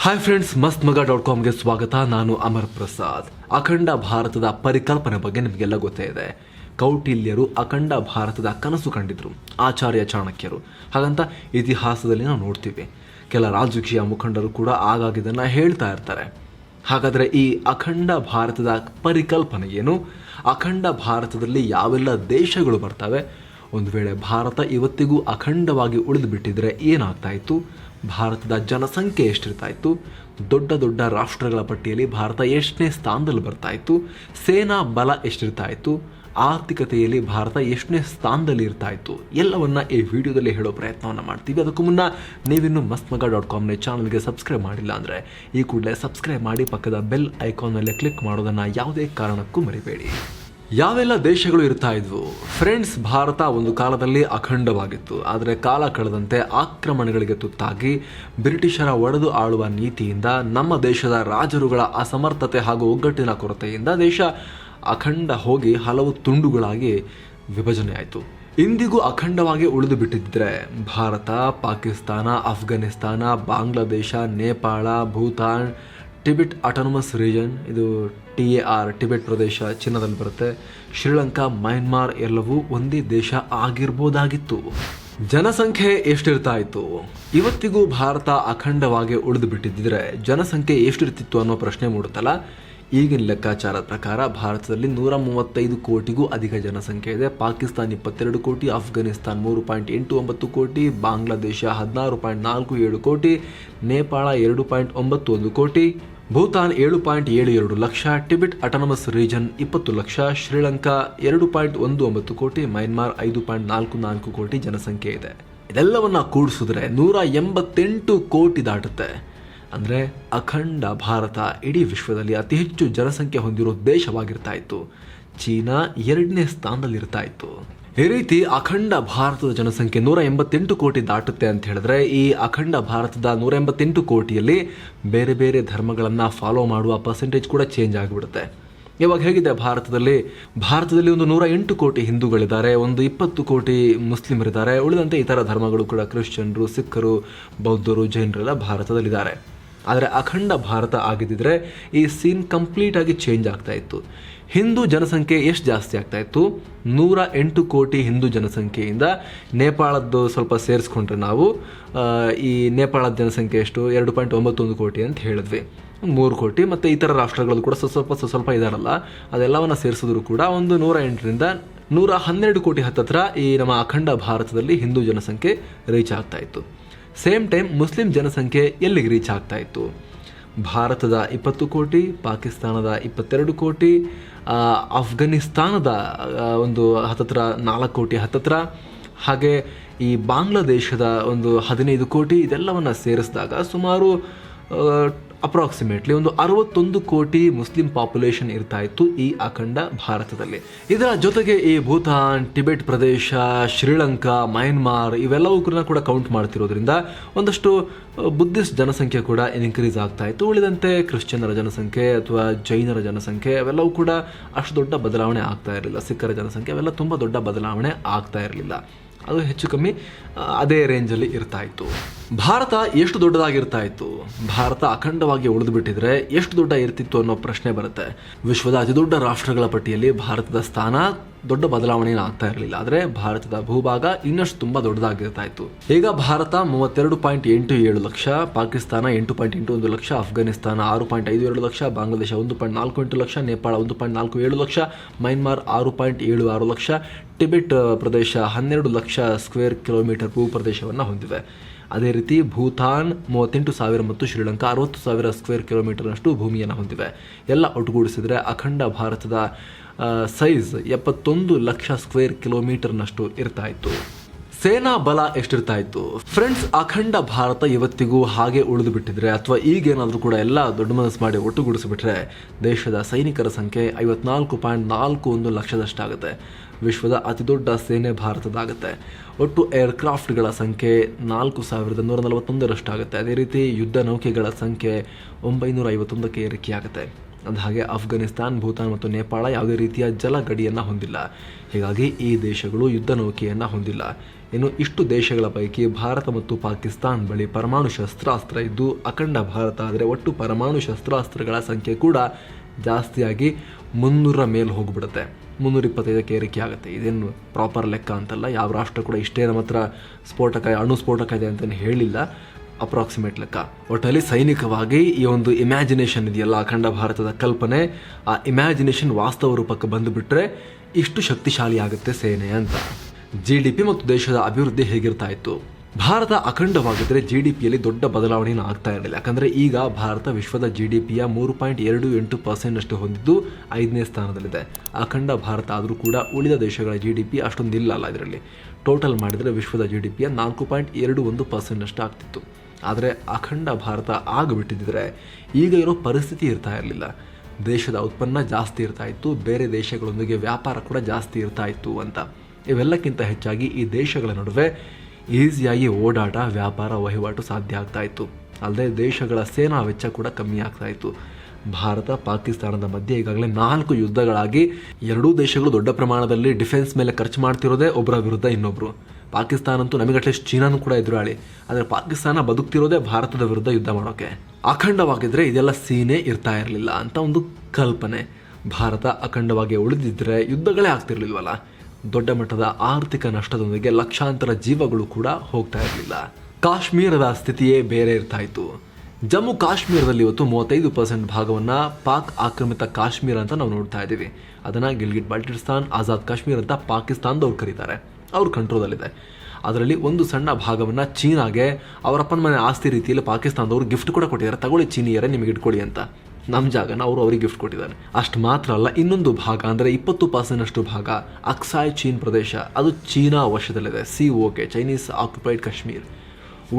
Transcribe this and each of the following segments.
Hi friends, mastmaga.comಗೆ ಸ್ವಾಗತ. ನಾನು ಅಮರ್ ಪ್ರಸಾದ್. ಅಖಂಡ ಭಾರತದ ಪರಿಕಲ್ಪನೆ ಬಗ್ಗೆ ನಿಮಗೆಲ್ಲ ಗೊತ್ತೇ ಇದೆ. ಕೌಟಿಲ್ಯರು ಅಖಂಡ ಭಾರತದ ಕನಸು ಕಂಡಿದ್ರು, ಆಚಾರ್ಯ ಚಾಣಕ್ಯರು. ಹಾಗಂತ ಇತಿಹಾಸದಲ್ಲಿ ನಾವು ನೋಡ್ತೀವಿ. ಕೆಲ ರಾಜಕೀಯ ಮುಖಂಡರು ಕೂಡ ಆಗಾಗ ಇದನ್ನು ಹೇಳ್ತಾ ಇರ್ತಾರೆ. ಹಾಗಾದರೆ ಈ ಅಖಂಡ ಭಾರತದ ಪರಿಕಲ್ಪನೆ ಏನು? ಅಖಂಡ ಭಾರತದಲ್ಲಿ ಯಾವೆಲ್ಲ ದೇಶಗಳು ಬರ್ತವೆ? ಒಂದು ವೇಳೆ ಭಾರತ ಇವತ್ತಿಗೂ ಅಖಂಡವಾಗಿ ಉಳಿದು ಬಿಟ್ಟಿದ್ರೆ ಏನಾಗ್ತಾ ಇತ್ತು? ಭಾರತದ ಜನಸಂಖ್ಯೆ ಎಷ್ಟಿರ್ತಾ ಇತ್ತು? ದೊಡ್ಡ ದೊಡ್ಡ ರಾಷ್ಟ್ರಗಳ ಪಟ್ಟಿಯಲ್ಲಿ ಭಾರತ ಎಷ್ಟನೇ ಸ್ಥಾನದಲ್ಲಿ ಬರ್ತಾ ಇತ್ತು? ಸೇನಾ ಬಲ ಎಷ್ಟಿರ್ತಾ ಇತ್ತು? ಆರ್ಥಿಕತೆಯಲ್ಲಿ ಭಾರತ ಎಷ್ಟನೇ ಸ್ಥಾನದಲ್ಲಿ ಇರ್ತಾ ಇತ್ತು? ಎಲ್ಲವನ್ನ ಈ ವಿಡಿಯೋದಲ್ಲಿ ಹೇಳೋ ಪ್ರಯತ್ನವನ್ನು ಮಾಡ್ತೀವಿ. ಅದಕ್ಕೂ ಮುನ್ನ ನೀವಿನ್ನು mastmaga.comನ ಚಾನಲ್ಗೆ ಸಬ್ಸ್ಕ್ರೈಬ್ ಮಾಡಿಲ್ಲ ಅಂದರೆ ಈ ಕೂಡಲೇ ಸಬ್ಸ್ಕ್ರೈಬ್ ಮಾಡಿ, ಪಕ್ಕದ ಬೆಲ್ ಐಕಾನ್ ಮೇಲೆ ಕ್ಲಿಕ್ ಮಾಡೋದನ್ನು ಯಾವುದೇ ಕಾರಣಕ್ಕೂ ಮರಿಬೇಡಿ. ಯಾವೆಲ್ಲ ದೇಶಗಳು ಇರ್ತಾ ಇದ್ವು ಫ್ರೆಂಡ್ಸ್? ಭಾರತ ಒಂದು ಕಾಲದಲ್ಲಿ ಅಖಂಡವಾಗಿತ್ತು. ಆದರೆ ಕಾಲ ಕಳೆದಂತೆ ಆಕ್ರಮಣಗಳಿಗೆ ತುತ್ತಾಗಿ ಬ್ರಿಟಿಷರ ಒಡೆದು ಆಳುವ ನೀತಿಯಿಂದ, ನಮ್ಮ ದೇಶದ ರಾಜರುಗಳ ಅಸಮರ್ಥತೆ ಹಾಗೂ ಒಗ್ಗಟ್ಟಿನ ಕೊರತೆಯಿಂದ ದೇಶ ಅಖಂಡ ಹೋಗಿ ಹಲವು ತುಂಡುಗಳಾಗಿ ವಿಭಜನೆ ಆಯಿತು. ಇಂದಿಗೂ ಅಖಂಡವಾಗಿ ಉಳಿದು ಬಿಟ್ಟಿದ್ದರೆ Bharat, Pakistan, Afghanistan, Bangladesh, Nepal, Bhutan, Tibet autonomous region, ಇದು TAR ಟಿಬೆಟ್ ಪ್ರದೇಶ ಚೀನಾದಲ್ಲಿ ಬರುತ್ತೆ, ಶ್ರೀಲಂಕಾ, ಮಯನ್ಮಾರ್ ಎಲ್ಲವೂ ಒಂದೇ ದೇಶ ಆಗಿರ್ಬೋದಾಗಿತ್ತು. ಜನಸಂಖ್ಯೆ ಎಷ್ಟಿರ್ತಾ ಇತ್ತು? ಇವತ್ತಿಗೂ ಭಾರತ ಅಖಂಡವಾಗಿ ಉಳಿದು ಬಿಟ್ಟಿದ್ದರೆ ಜನಸಂಖ್ಯೆ ಎಷ್ಟಿರ್ತಿತ್ತು ಅನ್ನೋ ಪ್ರಶ್ನೆ ಮೂಡುತ್ತಲ್ಲ. ಈಗಿನ ಲೆಕ್ಕಾಚಾರದ ಪ್ರಕಾರ ಭಾರತದಲ್ಲಿ 135 ಕೋಟಿಗೂ ಅಧಿಕ ಜನಸಂಖ್ಯೆ ಇದೆ. ಪಾಕಿಸ್ತಾನ 22 ಕೋಟಿ, ಅಫ್ಘಾನಿಸ್ತಾನ್ 3.89 ಕೋಟಿ, ಬಾಂಗ್ಲಾದೇಶ 16.47 ಕೋಟಿ, ನೇಪಾಳ 2.91 ಕೋಟಿ, Bhutan 7.72 lakh, Tibet autonomous region 20 lakh, Sri Lanka 2.19 ಕೋಟಿ, ಮಯನ್ಮಾರ್ 5.44 ಕೋಟಿ ಜನಸಂಖ್ಯೆ ಇದೆ. ಇದೆಲ್ಲವನ್ನ ಕೂಡಿಸಿದ್ರೆ 188 ಕೋಟಿ ದಾಟುತ್ತೆ. ಅಂದರೆ ಅಖಂಡ ಭಾರತ ಇಡೀ ವಿಶ್ವದಲ್ಲಿ ಅತಿ ಹೆಚ್ಚು ಜನಸಂಖ್ಯೆ ಹೊಂದಿರೋ ದೇಶವಾಗಿರ್ತಾ ಇತ್ತು. ಚೀನಾ 2ನೇ ಸ್ಥಾನದಲ್ಲಿರ್ತಾ ಇತ್ತು. ಈ ರೀತಿ ಅಖಂಡ ಭಾರತದ ಜನಸಂಖ್ಯೆ 188 ಕೋಟಿ ದಾಟುತ್ತೆ ಅಂತ ಹೇಳಿದ್ರೆ, ಈ ಅಖಂಡ ಭಾರತದ 188 ಕೋಟಿಯಲ್ಲಿ ಬೇರೆ ಬೇರೆ ಧರ್ಮಗಳನ್ನು ಫಾಲೋ ಮಾಡುವ ಪರ್ಸೆಂಟೇಜ್ ಕೂಡ ಚೇಂಜ್ ಆಗಿಬಿಡುತ್ತೆ. ಇವಾಗ ಹೇಗಿದೆ ಭಾರತದಲ್ಲಿ ಒಂದು 108 ಕೋಟಿ ಹಿಂದೂಗಳಿದ್ದಾರೆ, ಒಂದು 20 ಕೋಟಿ ಮುಸ್ಲಿಮರಿದ್ದಾರೆ, ಉಳಿದಂತೆ ಇತರ ಧರ್ಮಗಳು ಕೂಡ ಕ್ರಿಶ್ಚಿಯನ್ರು, ಸಿಖ್ಖರು, ಬೌದ್ಧರು, ಜೈನರೆಲ್ಲ ಭಾರತದಲ್ಲಿದ್ದಾರೆ. ಆದರೆ ಅಖಂಡ ಭಾರತ ಆಗಿದ್ದಿದ್ರೆ ಈ ಸೀನ್ ಕಂಪ್ಲೀಟ್ ಆಗಿ ಚೇಂಜ್ ಆಗ್ತಾ ಇತ್ತು. ಹಿಂದೂ ಜನಸಂಖ್ಯೆ ಎಷ್ಟು ಜಾಸ್ತಿ ಆಗ್ತಾ ಇತ್ತು? 108 ಕೋಟಿ ಹಿಂದೂ ಜನಸಂಖ್ಯೆಯಿಂದ ನೇಪಾಳದ್ದು ಸ್ವಲ್ಪ ಸೇರಿಸ್ಕೊಂಡ್ರೆ ನಾವು ಈ ನೇಪಾಳದ ಜನಸಂಖ್ಯೆ ಎಷ್ಟು? 2.91 ಕೋಟಿ ಅಂತ ಹೇಳಿದ್ವಿ. 3 ಕೋಟಿ ಮತ್ತು ಇತರ ರಾಷ್ಟ್ರಗಳು ಕೂಡ ಸ್ವಲ್ಪ ಇದಾರಲ್ಲ, ಅದೆಲ್ಲವನ್ನು ಸೇರಿಸಿದ್ರು ಕೂಡ ಒಂದು 108ರಿಂದ 112 ಕೋಟಿ ಹತ್ತತ್ರ ಈ ನಮ್ಮ ಅಖಂಡ ಭಾರತದಲ್ಲಿ ಹಿಂದೂ ಜನಸಂಖ್ಯೆ ರೀಚ್ ಆಗ್ತಾ ಇತ್ತು. ಸೇಮ್ ಟೈಮ್ ಮುಸ್ಲಿಂ ಜನಸಂಖ್ಯೆ ಎಲ್ಲಿಗೆ ರೀಚ್ ಆಗ್ತಾ ಇತ್ತು? ಭಾರತದ 20 ಕೋಟಿ, ಪಾಕಿಸ್ತಾನದ 22 ಕೋಟಿ, ಅಫ್ಘಾನಿಸ್ತಾನದ ಒಂದು ಹತ್ತತ್ರ 4 ಕೋಟಿ ಹತ್ತತ್ರ, ಹಾಗೆ ಈ ಬಾಂಗ್ಲಾದೇಶದ ಒಂದು 15 ಕೋಟಿ. ಇದೆಲ್ಲವನ್ನು ಸೇರಿಸಿದಾಗ ಸುಮಾರು ಅಪ್ರಾಕ್ಸಿಮೇಟ್ಲಿ ಒಂದು 61 ಕೋಟಿ ಮುಸ್ಲಿಂ ಪಾಪ್ಯುಲೇಷನ್ ಇರ್ತಾ ಇತ್ತು ಈ ಅಖಂಡ ಭಾರತದಲ್ಲಿ. ಇದರ ಜೊತೆಗೆ ಈ ಭೂತಾನ್, ಟಿಬೆಟ್ ಪ್ರದೇಶ, ಶ್ರೀಲಂಕಾ, ಮಯನ್ಮಾರ್ ಇವೆಲ್ಲವೂ ಕೂಡ ಕೌಂಟ್ ಮಾಡ್ತಿರೋದ್ರಿಂದ ಒಂದಷ್ಟು ಬುದ್ಧಿಸ್ಟ್ ಜನಸಂಖ್ಯೆ ಕೂಡ ಇನ್ಕ್ರೀಸ್ ಆಗ್ತಾ ಇತ್ತು. ಉಳಿದಂತೆ ಕ್ರಿಶ್ಚಿಯನ್ನರ ಜನಸಂಖ್ಯೆ ಅಥವಾ ಜೈನರ ಜನಸಂಖ್ಯೆ ಅವೆಲ್ಲವೂ ಕೂಡ ಅಷ್ಟು ದೊಡ್ಡ ಬದಲಾವಣೆ ಆಗ್ತಾ ಇರಲಿಲ್ಲ. ಸಿಖ್ಖರ ಜನಸಂಖ್ಯೆ ಅವೆಲ್ಲ ತುಂಬ ದೊಡ್ಡ ಬದಲಾವಣೆ ಆಗ್ತಾ ಇರಲಿಲ್ಲ. ಅದು ಹೆಚ್ಚು ಕಮ್ಮಿ ಅದೇ ರೇಂಜಲ್ಲಿ ಇರ್ತಾ ಇತ್ತು. ಭಾರತ ಎಷ್ಟು ದೊಡ್ಡದಾಗಿರ್ತಾ ಇತ್ತು? ಭಾರತ ಅಖಂಡವಾಗಿ ಉಳಿದು ಬಿಟ್ಟಿದ್ರೆ ಎಷ್ಟು ದೊಡ್ಡ ಇರ್ತಿತ್ತು ಅನ್ನೋ ಪ್ರಶ್ನೆ ಬರುತ್ತೆ. ವಿಶ್ವದ ಅತಿ ದೊಡ್ಡ ರಾಷ್ಟ್ರಗಳ ಪಟ್ಟಿಯಲ್ಲಿ ಭಾರತದ ಸ್ಥಾನ ದೊಡ್ಡ ಬದಲಾವಣೆಯನ್ನು ಆಗ್ತಾ ಇರಲಿಲ್ಲ. ಆದರೆ ಭಾರತದ ಭೂಭಾಗ ಇನ್ನಷ್ಟು ತುಂಬ ದೊಡ್ಡದಾಗಿರ್ತಾ ಇತ್ತು. ಈಗ ಭಾರತ 32.87 ಲಕ್ಷ, ಪಾಕಿಸ್ತಾನ 8.81 ಲಕ್ಷ, ಅಫ್ಘಾನಿಸ್ತಾನ 6.52 ಲಕ್ಷ, ಬಾಂಗ್ಲಾದೇಶ 1.48 ಲಕ್ಷ, ನೇಪಾಳ 1.47 ಲಕ್ಷ, ಮಯನ್ಮಾರ್ 6.76 ಲಕ್ಷ, ಟಿಬೆಟ್ ಪ್ರದೇಶ 12 ಲಕ್ಷ ಸ್ಕ್ವೇರ್ ಕಿಲೋಮೀಟರ್ ಭೂ ಪ್ರದೇಶವನ್ನು ಹೊಂದಿವೆ. ಅದೇ ರೀತಿ ಭೂತಾನ್ 38,000 ಮತ್ತು ಶ್ರೀಲಂಕಾ 60,000 ಸ್ಕ್ವೇರ್ ಕಿಲೋಮೀಟರ್ನಷ್ಟು ಭೂಮಿಯನ್ನು ಹೊಂದಿವೆ. ಎಲ್ಲ ಒಟ್ಟುಗೂಡಿಸಿದರೆ ಅಖಂಡ ಭಾರತದ ಸೈಜ್ 71 ಲಕ್ಷ ಸ್ಕ್ವೇರ್ ಕಿಲೋಮೀಟರ್ನಷ್ಟು ಇರ್ತಾ ಇತ್ತು. ಸೇನಾ ಬಲ ಎಷ್ಟಿರ್ತಾ ಇತ್ತು ಫ್ರೆಂಡ್ಸ್? ಅಖಂಡ ಭಾರತ ಇವತ್ತಿಗೂ ಹಾಗೆ ಉಳಿದು ಬಿಟ್ಟಿದ್ರೆ ಅಥವಾ ಈಗೇನಾದರೂ ಕೂಡ ಎಲ್ಲ ದೊಡ್ಡ ಮನಸ್ಸು ಮಾಡಿ ಒಟ್ಟುಗೂಡಿಸಿಬಿಟ್ರೆ ದೇಶದ ಸೈನಿಕರ ಸಂಖ್ಯೆ 54.41 ಲಕ್ಷದಷ್ಟಾಗುತ್ತೆ. ವಿಶ್ವದ ಅತಿ ದೊಡ್ಡ ಸೇನೆ ಭಾರತದಾಗುತ್ತೆ. ಒಟ್ಟು ಏರ್ಕ್ರಾಫ್ಟ್ಗಳ ಸಂಖ್ಯೆ 4,141ರಷ್ಟಾಗುತ್ತೆ. ಅದೇ ರೀತಿ ಯುದ್ಧ ನೌಕೆಗಳ ಸಂಖ್ಯೆ 951ಕ್ಕೆ ಏರಿಕೆಯಾಗುತ್ತೆ. ಅಂದ ಹಾಗೆ ಅಫ್ಘಾನಿಸ್ತಾನ್, ಭೂತಾನ್ ಮತ್ತು ನೇಪಾಳ ಯಾವುದೇ ರೀತಿಯ ಜಲ ಗಡಿಯನ್ನು ಹೊಂದಿಲ್ಲ. ಹೀಗಾಗಿ ಈ ದೇಶಗಳು ಯುದ್ಧ ನೌಕೆಯನ್ನು ಹೊಂದಿಲ್ಲ. ಇನ್ನು ಇಷ್ಟು ದೇಶಗಳ ಪೈಕಿ ಭಾರತ ಮತ್ತು ಪಾಕಿಸ್ತಾನ್ ಬಳಿ ಪರಮಾಣು ಶಸ್ತ್ರಾಸ್ತ್ರ ಇದ್ದು ಅಖಂಡ ಭಾರತ ಆದರೆ ಒಟ್ಟು ಪರಮಾಣು ಶಸ್ತ್ರಾಸ್ತ್ರಗಳ ಸಂಖ್ಯೆ ಕೂಡ ಜಾಸ್ತಿಯಾಗಿ 300 ಮೇಲೆ ಹೋಗ್ಬಿಡುತ್ತೆ. 325ಕ್ಕೆ ಏರಿಕೆ ಆಗುತ್ತೆ. ಇದೇನು ಪ್ರಾಪರ್ ಲೆಕ್ಕ ಅಂತಲ್ಲ, ಯಾವ ರಾಷ್ಟ್ರ ಕೂಡ ಇಷ್ಟೇ ನಮ್ಮ ಹತ್ರ ಅಣು ಸ್ಫೋಟಕ ಇದೆ ಅಂತಲೇ ಹೇಳಿಲ್ಲ, ಅಪ್ರಾಕ್ಸಿಮೇಟ್ ಲೆಕ್ಕ. ಒಟ್ಟಲ್ಲಿ ಸೈನಿಕವಾಗಿ ಈ ಒಂದು ಇಮ್ಯಾಜಿನೇಷನ್ ಇದೆಯಲ್ಲ, ಅಖಂಡ ಭಾರತದ ಕಲ್ಪನೆ, ಆ ಇಮ್ಯಾಜಿನೇಷನ್ ವಾಸ್ತವ ರೂಪಕ್ಕೆ ಬಂದುಬಿಟ್ರೆ ಇಷ್ಟು ಶಕ್ತಿಶಾಲಿ ಆಗುತ್ತೆ ಸೇನೆ ಅಂತ. GDP ಮತ್ತು ದೇಶದ ಅಭಿವೃದ್ಧಿ ಹೇಗಿರ್ತಾ ಇತ್ತು? ಭಾರತ ಅಖಂಡವಾಗಿದ್ದರೆ GDPಯಲ್ಲಿ ದೊಡ್ಡ ಬದಲಾವಣೆಯನ್ನು ಆಗ್ತಾ ಇರಲಿಲ್ಲ. ಯಾಕಂದರೆ ಈಗ ಭಾರತ ವಿಶ್ವದ GDPಯ 3.28% ಅಷ್ಟು ಹೊಂದಿದ್ದು 5ನೇ ಸ್ಥಾನದಲ್ಲಿದೆ. ಅಖಂಡ ಭಾರತ ಆದರೂ ಕೂಡ ಉಳಿದ ದೇಶಗಳ GDP ಅಷ್ಟೊಂದಿಲ್ಲ ಅಲ್ಲ. ಇದರಲ್ಲಿ ಟೋಟಲ್ ಮಾಡಿದರೆ ವಿಶ್ವದ GDPಯ 4.21% ಅಷ್ಟು ಆಗ್ತಿತ್ತು. ಆದರೆ ಅಖಂಡ ಭಾರತ ಆಗಿಬಿಟ್ಟಿದ್ದರೆ ಈಗ ಇರೋ ಪರಿಸ್ಥಿತಿ ಇರ್ತಾ ಇರಲಿಲ್ಲ. ದೇಶದ ಉತ್ಪನ್ನ ಜಾಸ್ತಿ ಇರ್ತಾ ಇತ್ತು, ಬೇರೆ ದೇಶಗಳೊಂದಿಗೆ ವ್ಯಾಪಾರ ಕೂಡ ಜಾಸ್ತಿ ಇರ್ತಾ ಇತ್ತು ಅಂತ. ಇವೆಲ್ಲಕ್ಕಿಂತ ಹೆಚ್ಚಾಗಿ ಈ ದೇಶಗಳ ನಡುವೆ ಈಸಿಯಾಗಿ ಓಡಾಟ, ವ್ಯಾಪಾರ, ವಹಿವಾಟು ಸಾಧ್ಯ ಆಗ್ತಾ ಇತ್ತು. ಅಲ್ಲದೆ ದೇಶಗಳ ಸೇನಾ ವೆಚ್ಚ ಕೂಡ ಕಮ್ಮಿ ಆಗ್ತಾ ಇತ್ತು. ಭಾರತ ಪಾಕಿಸ್ತಾನದ ಮಧ್ಯೆ ಈಗಾಗಲೇ 4 ಯುದ್ಧಗಳಾಗಿ ಎರಡೂ ದೇಶಗಳು ದೊಡ್ಡ ಪ್ರಮಾಣದಲ್ಲಿ ಡಿಫೆನ್ಸ್ ಮೇಲೆ ಖರ್ಚು ಮಾಡ್ತಿರೋದೇ ಒಬ್ಬರ ವಿರುದ್ಧ ಇನ್ನೊಬ್ರು. ಪಾಕಿಸ್ತಾನ ಅಂತೂ ನಮಗೆ ಅಟ್ಲೀಸ್ಟ್ ಚೀನಾನು ಕೂಡ ಎದುರಾಳಿ, ಆದರೆ ಪಾಕಿಸ್ತಾನ ಬದುಕ್ತಿರೋದೇ ಭಾರತದ ವಿರುದ್ಧ ಯುದ್ಧ ಮಾಡೋಕೆ. ಅಖಂಡವಾಗಿದ್ದರೆ ಇದೆಲ್ಲ ಸೀನೆ ಇರ್ತಾ ಇರಲಿಲ್ಲ ಅಂತ ಒಂದು ಕಲ್ಪನೆ. ಭಾರತ ಅಖಂಡವಾಗಿ ಉಳಿದಿದ್ದರೆ ಯುದ್ಧಗಳೇ ಆಗ್ತಿರ್ಲಿಲ್ವಲ್ಲ. ದೊಡ್ಡ ಮಟ್ಟದ ಆರ್ಥಿಕ ನಷ್ಟದೊಂದಿಗೆ ಲಕ್ಷಾಂತರ ಜೀವಗಳು ಕೂಡ ಹೋಗ್ತಾ ಇರಲಿಲ್ಲ. ಕಾಶ್ಮೀರದ ಸ್ಥಿತಿಯೇ ಬೇರೆ ಇರ್ತಾ ಇತ್ತು. ಜಮ್ಮು ಕಾಶ್ಮೀರದಲ್ಲಿ ಇವತ್ತು 35% ಭಾಗವನ್ನು ಪಾಕ್ ಆಕ್ರಮಿತ ಕಾಶ್ಮೀರ ಅಂತ ನಾವು ನೋಡ್ತಾ ಇದ್ದೀವಿ. ಅದನ್ನು ಗಿಲ್ಗಿಟ್ ಬಾಲ್ಟಿಸ್ತಾನ್, ಆಜಾದ್ ಕಾಶ್ಮೀರ್ ಅಂತ ಪಾಕಿಸ್ತಾನದವ್ರು ಕರೀತಾರೆ. ಅವ್ರ ಕಂಟ್ರೋಲಲ್ಲಿದೆ. ಅದರಲ್ಲಿ ಒಂದು ಸಣ್ಣ ಭಾಗವನ್ನು ಚೀನಾಗೆ ಅವರಪ್ಪನ ಮನೆ ಆಸ್ತಿ ರೀತಿಯಲ್ಲಿ ಪಾಕಿಸ್ತಾನದವರು ಗಿಫ್ಟ್ ಕೂಡ ಕೊಟ್ಟಿದ್ದಾರೆ. ತಗೊಳ್ಳಿ ಚೀನಿಯರೇ, ನಿಮಗೆ ಇಟ್ಕೊಳ್ಳಿ ಅಂತ. ನಮ್ಮ ಜಾಗನ ಅವರು ಅವರಿಗೆ ಗಿಫ್ಟ್ ಕೊಟ್ಟಿದ್ದಾರೆ. ಅಷ್ಟು ಮಾತ್ರ ಅಲ್ಲ, ಇನ್ನೊಂದು ಭಾಗ ಅಂದರೆ 20% ಭಾಗ ಅಕ್ಸಾಯ್ ಚೀನ್ ಪ್ರದೇಶ, ಅದು ಚೀನಾ ವಶದಲ್ಲಿದೆ. COK, Chinese occupied Kashmir.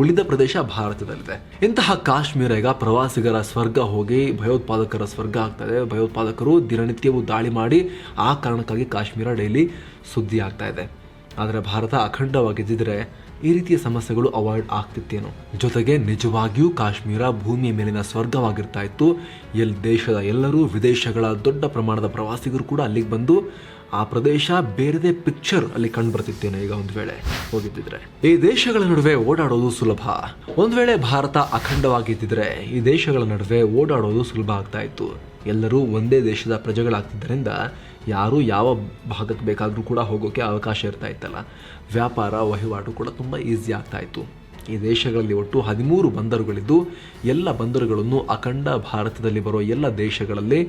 ಉಳಿದ ಪ್ರದೇಶ ಭಾರತದಲ್ಲಿದೆ. ಇಂತಹ ಕಾಶ್ಮೀರ ಈಗ ಪ್ರವಾಸಿಗರ ಸ್ವರ್ಗ ಹೋಗಿ ಭಯೋತ್ಪಾದಕರ ಸ್ವರ್ಗ ಆಗ್ತಾಯಿದೆ. ಭಯೋತ್ಪಾದಕರು ದಿನನಿತ್ಯವೂ ದಾಳಿ ಮಾಡಿ ಆ ಕಾರಣಕ್ಕಾಗಿ ಕಾಶ್ಮೀರ ಡೈಲಿ ಸುದ್ದಿ ಆಗ್ತಾ ಇದೆ. ಆದರೆ ಭಾರತ ಅಖಂಡವಾಗಿದ್ದರೆ ಈ ರೀತಿಯ ಸಮಸ್ಯೆಗಳು ಅವಾಯ್ಡ್ ಆಗ್ತಿತ್ತೇನೋ. ಜೊತೆಗೆ ನಿಜವಾಗಿಯೂ ಕಾಶ್ಮೀರ ಭೂಮಿಯ ಮೇಲಿನ ಸ್ವರ್ಗವಾಗಿರ್ತಾ ಇತ್ತು. ದೇಶದ ಎಲ್ಲರೂ, ವಿದೇಶಗಳ ದೊಡ್ಡ ಪ್ರಮಾಣದ ಪ್ರವಾಸಿಗರು ಕೂಡ ಅಲ್ಲಿಗೆ ಬಂದು ಆ ಪ್ರದೇಶ ಬೇರೆದೇ ಪಿಕ್ಚರ್ ಅಲ್ಲಿ ಕಂಡು ಬರ್ತಿತ್ತೇನೋ ಈಗ ಒಂದು ವೇಳೆ ಹೋಗಿದ್ದಿದ್ರೆ. ಈ ದೇಶಗಳ ನಡುವೆ ಓಡಾಡೋದು ಸುಲಭ. ಒಂದು ವೇಳೆ ಭಾರತ ಅಖಂಡವಾಗಿದ್ದಿದ್ರೆ ಈ ದೇಶಗಳ ನಡುವೆ ಓಡಾಡೋದು ಸುಲಭ ಆಗ್ತಾ ಇತ್ತು. ಎಲ್ಲರೂ ಒಂದೇ ದೇಶದ ಪ್ರಜೆಗಳಾಗ್ತಿದ್ದರಿಂದ ಯಾರು ಯಾವ ಭಾಗಕ್ಕೆ ಬೇಕಾದರೂ ಕೂಡ ಹೋಗೋಕ್ಕೆ ಅವಕಾಶ ಇರ್ತಾ ಇತ್ತಲ್ಲ. ವ್ಯಾಪಾರ, ವಹಿವಾಟು ಕೂಡ ತುಂಬ ಈಸಿ ಆಗ್ತಾ ಇತ್ತು. ಈ ದೇಶಗಳಲ್ಲಿ ಒಟ್ಟು 13 ಬಂದರುಗಳಿದ್ದು ಎಲ್ಲ ಬಂದರುಗಳನ್ನು ಅಖಂಡ ಭಾರತದಲ್ಲಿ ಬರೋ ಎಲ್ಲ ದೇಶಗಳಲ್ಲಿ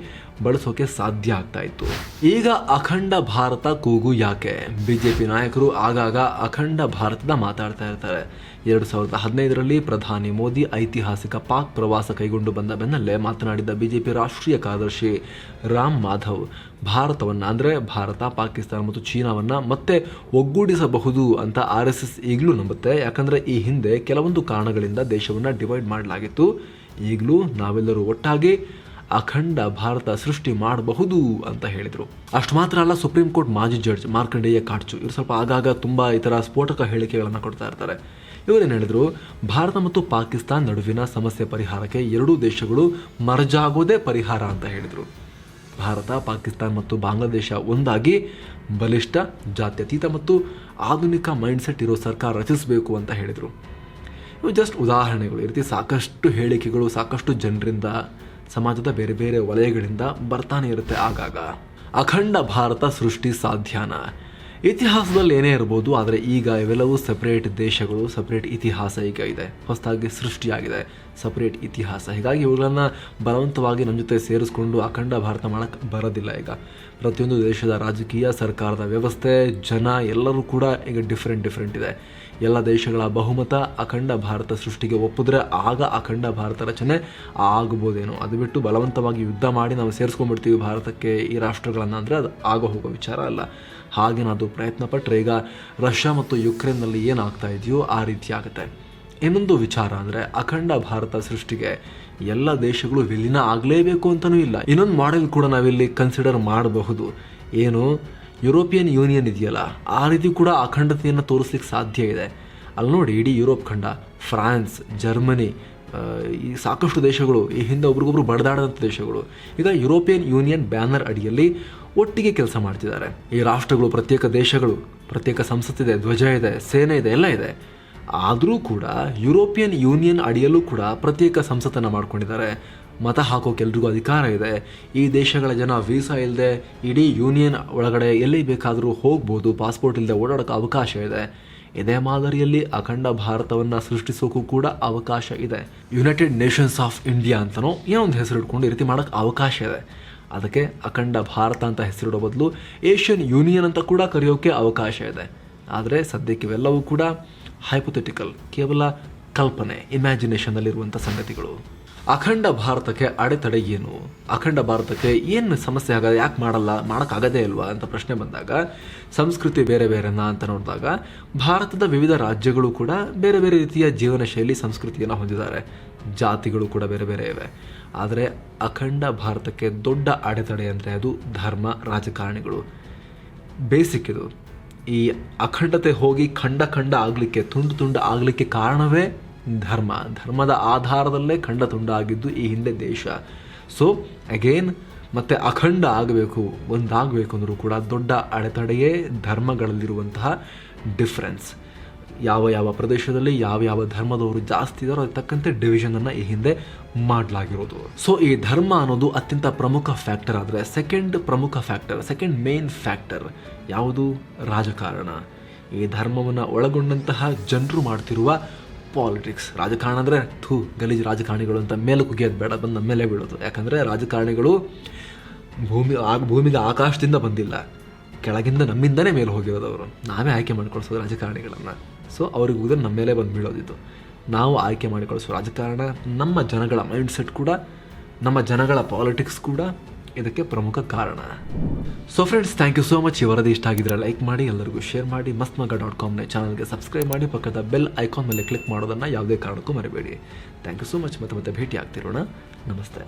ಬಳಸೋಕೆ ಸಾಧ್ಯ ಆಗ್ತಾ ಇತ್ತು. ಈಗ ಅಖಂಡ ಭಾರತ ಕೂಗು ಯಾಕೆ? BJP ನಾಯಕರು ಆಗಾಗ ಅಖಂಡ ಭಾರತದ ಮಾತಾಡ್ತಾ ಇರ್ತಾರೆ. 2015ರಲ್ಲಿ ಪ್ರಧಾನಿ ಮೋದಿ ಐತಿಹಾಸಿಕ ಪಾಕ್ ಪ್ರವಾಸ ಕೈಗೊಂಡು ಬಂದ ಬೆನ್ನಲ್ಲೇ ಮಾತನಾಡಿದ್ದ BJP ರಾಷ್ಟ್ರೀಯ ಕಾರ್ಯದರ್ಶಿ ರಾಮ್ ಮಾಧವ್ ಭಾರತವನ್ನು ಅಂದರೆ ಭಾರತ, ಪಾಕಿಸ್ತಾನ ಮತ್ತು ಚೀನಾವನ್ನು ಮತ್ತೆ ಒಗ್ಗೂಡಿಸಬಹುದು ಅಂತ RSS ಈಗಲೂ ನಂಬುತ್ತೆ. ಯಾಕಂದರೆ ಈ ಹಿಂದೆ ಕೆಲವೊಂದು ಕಾರಣಗಳಿಂದ ದೇಶವನ್ನು ಡಿವೈಡ್ ಮಾಡಲಾಗಿತ್ತು. ಈಗಲೂ ನಾವೆಲ್ಲರೂ ಒಟ್ಟಾಗಿ ಅಖಂಡ ಭಾರತ ಸೃಷ್ಟಿ ಮಾಡಬಹುದು ಅಂತ ಹೇಳಿದರು. ಅಷ್ಟು ಮಾತ್ರ ಅಲ್ಲ, ಸುಪ್ರೀಂ ಕೋರ್ಟ್ ಮಾಜಿ ಜಡ್ಜ್ ಮಾರ್ಕಂಡೇಯ ಕಾಟ್ಚು ಇವರು ಸ್ವಲ್ಪ ಆಗಾಗ ತುಂಬ ಈ ಥರ ಸ್ಫೋಟಕ ಹೇಳಿಕೆಗಳನ್ನು ಕೊಡ್ತಾ ಇರ್ತಾರೆ. ಇವರೇನು ಹೇಳಿದ್ರು, ಭಾರತ ಮತ್ತು ಪಾಕಿಸ್ತಾನ ನಡುವಿನ ಸಮಸ್ಯೆ ಪರಿಹಾರಕ್ಕೆ ಎರಡೂ ದೇಶಗಳು ಮರ್ಜಾಗೋದೇ ಪರಿಹಾರ ಅಂತ ಹೇಳಿದರು. ಭಾರತ, ಪಾಕಿಸ್ತಾನ ಮತ್ತು ಬಾಂಗ್ಲಾದೇಶ ಒಂದಾಗಿ ಬಲಿಷ್ಠ, ಜಾತ್ಯತೀತ ಮತ್ತು ಆಧುನಿಕ ಮೈಂಡ್ಸೆಟ್ ಇರೋ ಸರ್ಕಾರ ರಚಿಸಬೇಕು ಅಂತ ಹೇಳಿದರು. ಇವು ಜಸ್ಟ್ ಉದಾಹರಣೆಗಳು. ಈ ರೀತಿ ಸಾಕಷ್ಟು ಹೇಳಿಕೆಗಳು ಸಾಕಷ್ಟು ಜನರಿಂದ, ಸಮಾಜದ ಬೇರೆ ಬೇರೆ ವಲಯಗಳಿಂದ ಬರ್ತಾನೆ ಇರುತ್ತೆ ಆಗಾಗ. ಅಖಂಡ ಭಾರತ ಸೃಷ್ಟಿ ಸಾಧ್ಯನಾ? ಇತಿಹಾಸದಲ್ಲಿ ಏನೇ ಇರ್ಬೋದು, ಆದರೆ ಈಗ ಇವೆಲ್ಲವೂ ಸೆಪರೇಟ್ ದೇಶಗಳು, ಸೆಪರೇಟ್ ಇತಿಹಾಸ ಈಗ ಇದೆ. ಹೊಸದಾಗಿ ಸೃಷ್ಟಿಯಾಗಿದೆ ಸೆಪರೇಟ್ ಇತಿಹಾಸ. ಹೀಗಾಗಿ ಇವುಗಳನ್ನು ಬಲವಂತವಾಗಿ ನಮ್ಮ ಜೊತೆ ಸೇರಿಸ್ಕೊಂಡು ಅಖಂಡ ಭಾರತ ಮಾಡೋಕ್ಕೆ ಬರೋದಿಲ್ಲ. ಈಗ ಪ್ರತಿಯೊಂದು ದೇಶದ ರಾಜಕೀಯ, ಸರ್ಕಾರದ ವ್ಯವಸ್ಥೆ, ಜನ ಎಲ್ಲರೂ ಕೂಡ ಈಗ ಡಿಫ್ರೆಂಟ್ ಇದೆ. ಎಲ್ಲ ದೇಶಗಳ ಬಹುಮತ ಅಖಂಡ ಭಾರತ ಸೃಷ್ಟಿಗೆ ಒಪ್ಪಿದ್ರೆ ಆಗ ಅಖಂಡ ಭಾರತ ರಚನೆ ಆಗ್ಬೋದೇನೋ. ಅದು ಬಿಟ್ಟು ಬಲವಂತವಾಗಿ ಯುದ್ಧ ಮಾಡಿ ನಾವು ಸೇರಿಸ್ಕೊಂಡ್ಬಿಡ್ತೀವಿ ಭಾರತಕ್ಕೆ ಈ ರಾಷ್ಟ್ರಗಳನ್ನು ಅಂದರೆ ಅದು ಹೋಗೋ ವಿಚಾರ ಅಲ್ಲ. ಹಾಗೇನಾದರೂ ಪ್ರಯತ್ನ ಪಟ್ಟರೆ ಈಗ ರಷ್ಯಾ ಮತ್ತು ಯುಕ್ರೇನ್ನಲ್ಲಿ ಏನಾಗ್ತಾ ಇದೆಯೋ ಆ ರೀತಿ ಆಗುತ್ತೆ. ಇನ್ನೊಂದು ವಿಚಾರ ಅಂದರೆ ಅಖಂಡ ಭಾರತ ಸೃಷ್ಟಿಗೆ ಎಲ್ಲ ದೇಶಗಳು ವಿಲೀನ ಆಗಲೇಬೇಕು ಅಂತಲೂ ಇಲ್ಲ. ಇನ್ನೊಂದು ಮಾಡೆಲ್ ಕೂಡ ನಾವಿಲ್ಲಿ ಕನ್ಸಿಡರ್ ಮಾಡಬಹುದು. ಏನು, ಯುರೋಪಿಯನ್ ಯೂನಿಯನ್ ಇದೆಯಲ್ಲ, ಆ ರೀತಿ ಕೂಡ ಅಖಂಡತೆಯನ್ನು ತೋರಿಸ್ಲಿಕ್ಕೆ ಸಾಧ್ಯ ಇದೆ. ಅಲ್ಲಿ ನೋಡಿ, ಇಡೀ ಯುರೋಪ್ ಖಂಡ, ಫ್ರಾನ್ಸ್, ಜರ್ಮನಿ, ಈ ಸಾಕಷ್ಟು ದೇಶಗಳು ಈ ಹಿಂದೆ ಒಬ್ರಿಗೊಬ್ರು ಬಡದಾಡದಂಥ ದೇಶಗಳು ಈಗ ಯುರೋಪಿಯನ್ ಯೂನಿಯನ್ ಬ್ಯಾನರ್ ಅಡಿಯಲ್ಲಿ ಒಟ್ಟಿಗೆ ಕೆಲಸ ಮಾಡ್ತಿದ್ದಾರೆ. ಈ ರಾಷ್ಟ್ರಗಳು, ಪ್ರತ್ಯೇಕ ದೇಶಗಳು ಪ್ರತ್ಯೇಕ ಸಂಸತ್ತಿದೆ, ಧ್ವಜ ಇದೆ, ಸೇನೆ ಇದೆ, ಎಲ್ಲ ಇದೆ. ಆದರೂ ಕೂಡ ಯುರೋಪಿಯನ್ ಯೂನಿಯನ್ ಅಡಿಯಲ್ಲೂ ಕೂಡ ಪ್ರತ್ಯೇಕ ಸಂಸತ್ತನ್ನು ಮಾಡ್ಕೊಂಡಿದ್ದಾರೆ. ಮತ ಹಾಕೋಕೆ ಎಲ್ರಿಗೂ ಅಧಿಕಾರ ಇದೆ. ಈ ದೇಶಗಳ ಜನ ವೀಸಾ ಇಲ್ಲದೆ ಇಡೀ ಯೂನಿಯನ್ ಒಳಗಡೆ ಎಲ್ಲಿ ಬೇಕಾದರೂ ಹೋಗ್ಬೋದು, ಪಾಸ್ಪೋರ್ಟ್ ಇಲ್ಲದೆ ಓಡಾಡೋಕ್ಕೆ ಅವಕಾಶ ಇದೆ. ಇದೇ ಮಾದರಿಯಲ್ಲಿ ಅಖಂಡ ಭಾರತವನ್ನು ಸೃಷ್ಟಿಸೋಕ್ಕೂ ಕೂಡ ಅವಕಾಶ ಇದೆ. ಯುನೈಟೆಡ್ ನೇಷನ್ಸ್ ಆಫ್ ಇಂಡಿಯಾ ಅಂತನೋ ಏನೋ ಒಂದು ಹೆಸರು ಇಟ್ಕೊಂಡು ಈ ರೀತಿ ಮಾಡೋಕ್ಕೆ ಅವಕಾಶ ಇದೆ. ಅದಕ್ಕೆ ಅಖಂಡ ಭಾರತ ಅಂತ ಹೆಸರಿಡೋ ಬದಲು ಏಷ್ಯನ್ ಯೂನಿಯನ್ ಅಂತ ಕೂಡ ಕರೆಯೋಕ್ಕೆ ಅವಕಾಶ ಇದೆ. ಆದರೆ ಸದ್ಯಕ್ಕೆ ಇವೆಲ್ಲವೂ ಕೂಡ ಹೈಪೊಥೆಟಿಕಲ್, ಕೇವಲ ಕಲ್ಪನೆ, ಇಮ್ಯಾಜಿನೇಷನ್ನಲ್ಲಿರುವಂಥ ಸಂಗತಿಗಳು. ಅಖಂಡ ಭಾರತಕ್ಕೆ ಅಡೆತಡೆ ಏನು? ಅಖಂಡ ಭಾರತಕ್ಕೆ ಏನು ಸಮಸ್ಯೆ ಆಗದೆ, ಯಾಕೆ ಮಾಡೋಕ್ಕಾಗದೇ ಇಲ್ವಾ ಅಂತ ಪ್ರಶ್ನೆ ಬಂದಾಗ, ಸಂಸ್ಕೃತಿ ಬೇರೆ ಬೇರೆನಾ ಅಂತ ನೋಡಿದಾಗ ಭಾರತದ ವಿವಿಧ ರಾಜ್ಯಗಳು ಕೂಡ ಬೇರೆ ಬೇರೆ ರೀತಿಯ ಜೀವನ ಶೈಲಿ, ಸಂಸ್ಕೃತಿಯನ್ನು ಹೊಂದಿದ್ದಾರೆ. ಜಾತಿಗಳು ಕೂಡ ಬೇರೆ ಬೇರೆ ಇವೆ. ಆದರೆ ಅಖಂಡ ಭಾರತಕ್ಕೆ ದೊಡ್ಡ ಅಡೆತಡೆ ಅಂದರೆ ಅದು ಧರ್ಮ, ರಾಜಕಾರಣಿಗಳು. ಬೇಸಿಕ್ ಇದು. ಈ ಅಖಂಡತೆ ಹೋಗಿ ಖಂಡ ಆಗಲಿಕ್ಕೆ, ತುಂಡು ಆಗಲಿಕ್ಕೆ ಕಾರಣವೇ ಧರ್ಮದ ಆಧಾರದಲ್ಲೇ ಖಂಡ ತುಂಡ ಆಗಿದ್ದು ಈ ಹಿಂದೆ ದೇಶ. ಸೊ ಅಗೇನ್ ಮತ್ತೆ ಅಖಂಡ ಆಗಬೇಕು, ಒಂದಾಗಬೇಕು ಅಂದರೂ ಕೂಡ ದೊಡ್ಡ ಅಡೆತಡೆಯೇ ಧರ್ಮಗಳಲ್ಲಿರುವಂತಹ ಡಿಫ್ರೆನ್ಸ್. ಯಾವ ಪ್ರದೇಶದಲ್ಲಿ ಯಾವ ಧರ್ಮದವರು ಜಾಸ್ತಿ ಇದ್ದಾರೋ ಅದಕ್ಕೆ ತಕ್ಕಂತೆ ಡಿವಿಷನನ್ನು ಈ ಹಿಂದೆ ಮಾಡಲಾಗಿರೋದು. ಸೊ ಈ ಧರ್ಮ ಅನ್ನೋದು ಅತ್ಯಂತ ಪ್ರಮುಖ ಫ್ಯಾಕ್ಟರ್. ಆದರೆ ಸೆಕೆಂಡ್ ಮೇನ್ ಫ್ಯಾಕ್ಟರ್ ಯಾವುದು? ರಾಜಕಾರಣ. ಈ ಧರ್ಮವನ್ನು ಒಳಗೊಂಡಂತಹ ಜನರು ಮಾಡ್ತಿರುವ ಪಾಲಿಟಿಕ್ಸ್. ರಾಜಕಾರಣ ಅಂದರೆ ಗಲೀಜು ರಾಜಕಾರಣಿಗಳು ಅಂತ ಮೇಲೆ ಕುಗಿಯೋದು ಬೇಡ, ಬಂದು ನಮ್ಮ ಮೇಲೆ ಬೀಳೋದು. ಯಾಕಂದರೆ ರಾಜಕಾರಣಿಗಳು ಭೂಮಿಗೆ ಆಕಾಶದಿಂದ ಬಂದಿಲ್ಲ, ಕೆಳಗಿಂದ ನಮ್ಮಿಂದನೇ ಮೇಲೆ ಹೋಗಿರೋದವರು. ನಾವೇ ಆಯ್ಕೆ ಮಾಡಿಕೊಳ್ಸೋದು ರಾಜಕಾರಣಿಗಳನ್ನು. ಸೊ ಅವ್ರಿಗೆ ಹೋದ್ರೆ ನಮ್ಮ ಮೇಲೆ ಬಂದು ಬೀಳೋದಿತ್ತು. ನಾವು ಆಯ್ಕೆ ಮಾಡಿಕೊಳಿಸೋ ರಾಜಕಾರಣ, ನಮ್ಮ ಜನಗಳ ಮೈಂಡ್ಸೆಟ್ ಕೂಡ, ನಮ್ಮ ಜನಗಳ ಪಾಲಿಟಿಕ್ಸ್ ಕೂಡ ಇದಕ್ಕೆ ಪ್ರಮುಖ ಕಾರಣ. So friends, thank you so much. ಈ ವರದಿ ಇಷ್ಟ ಆಗಿದ್ರೆ ಲೈಕ್ ಮಾಡಿ, ಎಲ್ಲರಿಗೂ ಶೇರ್ ಮಾಡಿ. mastmagga.com ಚಾನಲ್ಗೆ ಸಬ್ಸ್ಕ್ರೈಬ್ ಮಾಡಿ, ಪಕ್ಕದ ಬೆಲ್ ಐಕಾನ್ ಮೇಲೆ ಕ್ಲಿಕ್ ಮಾಡೋದನ್ನು ಯಾವುದೇ ಕಾರಣಕ್ಕೂ ಮರಿಬೇಡಿ. Thank you so much. ಮತ್ತೆ ಭೇಟಿ ಆಗ್ತಿರೋಣ. ನಮಸ್ತೆ.